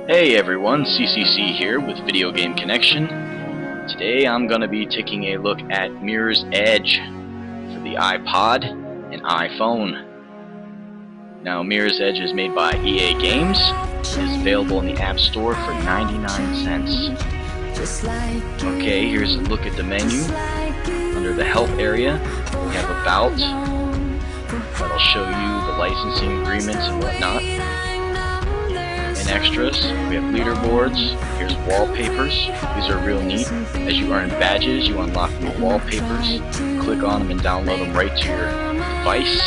Hey everyone, CCC here with Video Game Connection. Today I'm going to be taking a look at Mirror's Edge for the iPod and iPhone. Now Mirror's Edge is made by EA Games and is available in the App Store for 99 cents. Okay, here's a look at the menu. Under the Help area, we have About. That'll show you the licensing agreements and whatnot. In Extras, we have leaderboards. Here's wallpapers. These are real neat. As you earn badges, you unlock new wallpapers. Click on them and download them right to your device.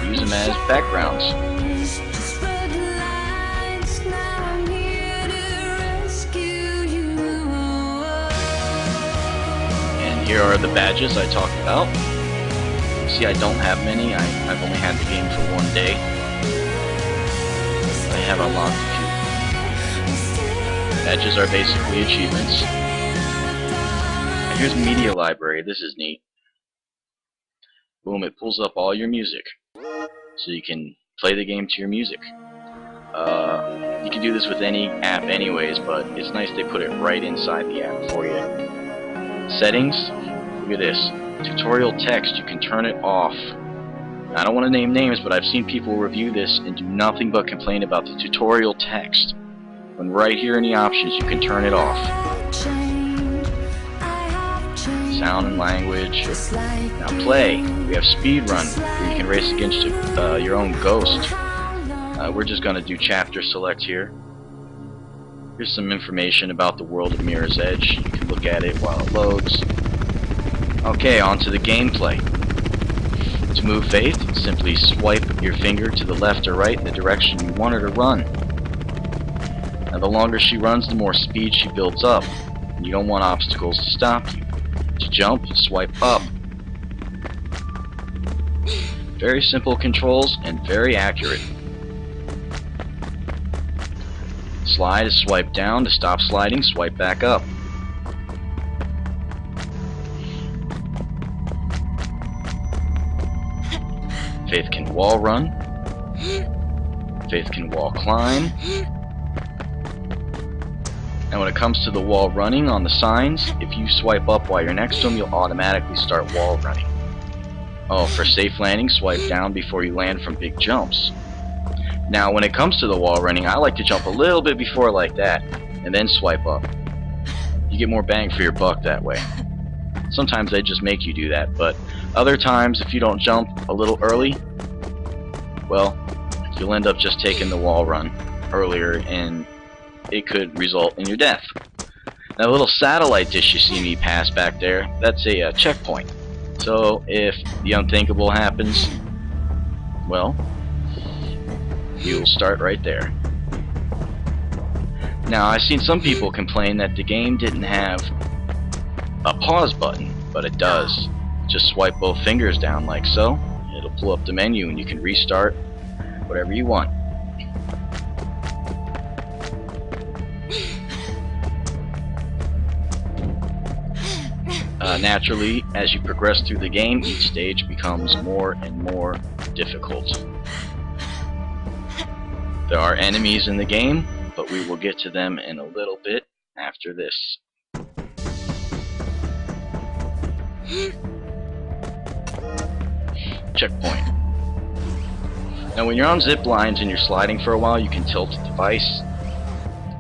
Use them as backgrounds. And here are the badges I talked about. See, I don't have many. I've only had the game for one day. I have unlocked a few. Badges are basically achievements. And here's Media Library. This is neat. Boom, it pulls up all your music. So you can play the game to your music. You can do this with any app anyways, but it's nice they put it right inside the app for you. Settings, look at this. Tutorial text, you can turn it off. I don't want to name names, but I've seen people review this and do nothing but complain about the tutorial text. When right here in the options, you can turn it off. Sound and language. Now play. We have speedrun, where you can race against your own ghost. We're just going to do chapter select here. Here's some information about the world of Mirror's Edge. You can look at it while it loads. Okay, on to the gameplay. To move Faith, simply swipe your finger to the left or right in the direction you want her to run. Now the longer she runs, the more speed she builds up. And you don't want obstacles to stop you. To jump, swipe up. Very simple controls and very accurate. Slide is swipe down. To stop sliding, swipe back up. Faith can wall run. Faith can wall climb. And when it comes to the wall running on the signs, if you swipe up while you're next to them, you'll automatically start wall running. Oh, for safe landing, swipe down before you land from big jumps. Now, when it comes to the wall running, I like to jump a little bit before like that, and then swipe up. You get more bang for your buck that way. Sometimes they just make you do that, but other times, if you don't jump a little early, well, you'll end up just taking the wall run earlier, and it could result in your death. Now, the little satellite dish you see me pass back there, that's a checkpoint. So, if the unthinkable happens, well, you'll start right there. Now, I've seen some people complain that the game didn't have a pause button, but it does. Just swipe both fingers down like so. It'll pull up the menu and you can restart whatever you want. Naturally, as you progress through the game, each stage becomes more and more difficult. There are enemies in the game, but we will get to them in a little bit after this. Checkpoint. Now when you're on zip lines and you're sliding for a while, you can tilt the device.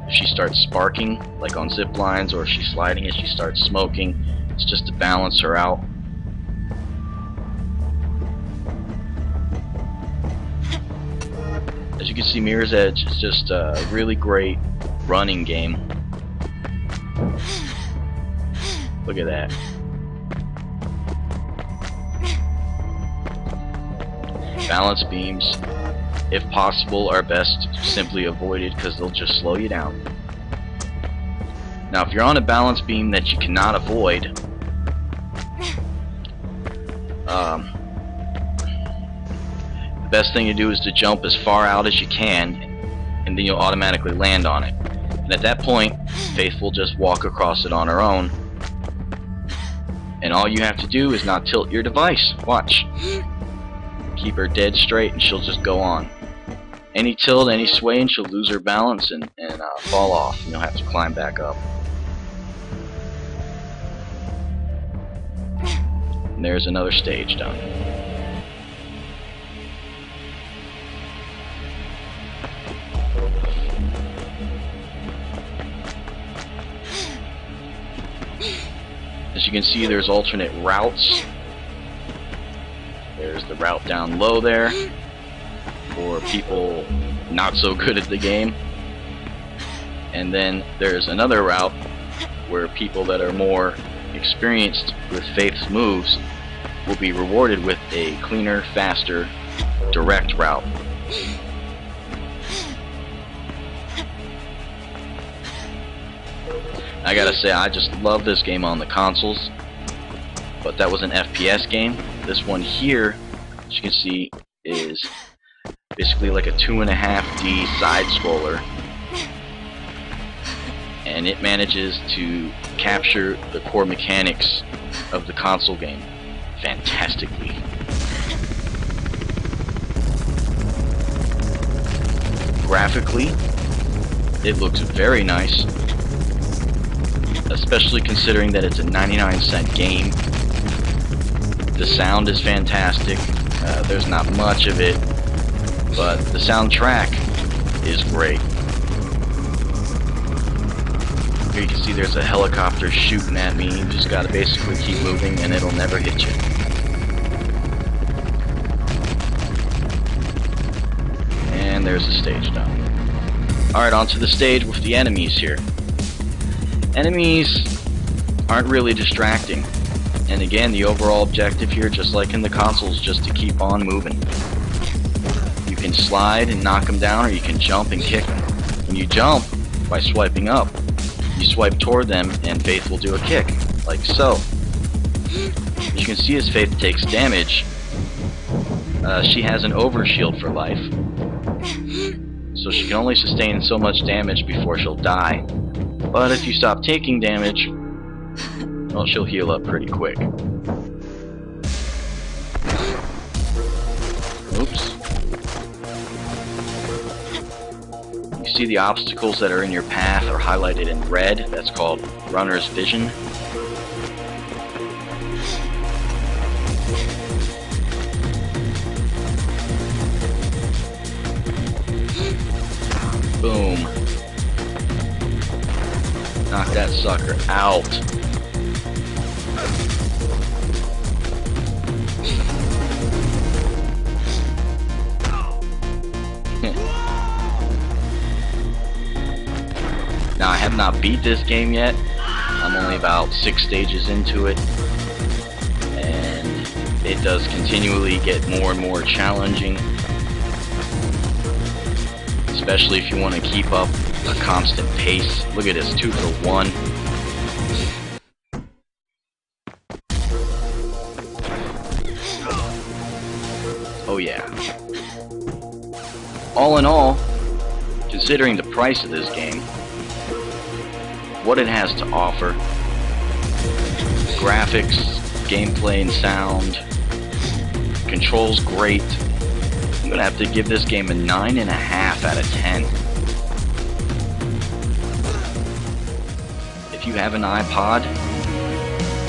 If she starts sparking, like on zip lines, or if she's sliding and she starts smoking, it's just to balance her out. As you can see, Mirror's Edge is just a really great running game. Look at that. Balance beams, if possible, are best simply avoided because they'll just slow you down. Now if you're on a balance beam that you cannot avoid, the best thing to do is to jump as far out as you can, and then you'll automatically land on it. And at that point, Faith will just walk across it on her own. And all you have to do is not tilt your device. Watch. Keep her dead straight and she'll just go on. Any tilt, any sway, and she'll lose her balance and fall off, and you'll have to climb back up. And there's another stage done. As you can see, there's alternate routes. There's the route down low there for people not so good at the game. And then there's another route where people that are more experienced with Faith's moves will be rewarded with a cleaner, faster, direct route. I gotta say, I just love this game on the consoles, but that was an FPS game. This one here, as you can see, is basically like a 2.5D side-scroller, and it manages to capture the core mechanics of the console game fantastically. Graphically, it looks very nice, especially considering that it's a 99-cent game. The sound is fantastic. There's not much of it, but the soundtrack is great. Here you can see there's a helicopter shooting at me. You just gotta basically keep moving and it'll never hit you. And there's the stage done. Alright, onto the stage with the enemies here. Enemies aren't really distracting, and again, the overall objective here, just like in the consoles, just to keep on moving. You can slide and knock them down, or you can jump and kick them. When you jump by swiping up, you swipe toward them and Faith will do a kick, like so. As you can see, as Faith takes damage, she has an overshield for life, so she can only sustain so much damage before she'll die. But if you stop taking damage, well, she'll heal up pretty quick. Oops. You see the obstacles that are in your path are highlighted in red. That's called runner's vision. Boom. Knock that sucker out. Now, I have not beat this game yet. I'm only about 6 stages into it, and it does continually get more and more challenging, especially if you want to keep up a constant pace. Look at this, 2 for 1. Oh yeah. All in all, considering the price of this game, what it has to offer, graphics, gameplay and sound, controls great, I'm gonna have to give this game a 9.5 out of 10. If you have an iPod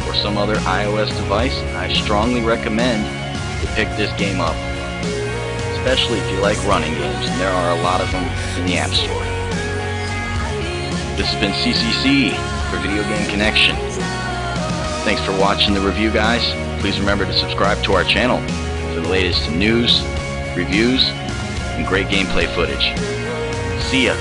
or some other iOS device, I strongly recommend you pick this game up, especially if you like running games, and there are a lot of them in the App Store. This has been CCC for Video Game Connection. Thanks for watching the review, guys. Please remember to subscribe to our channel for the latest news, reviews, and great gameplay footage. See ya!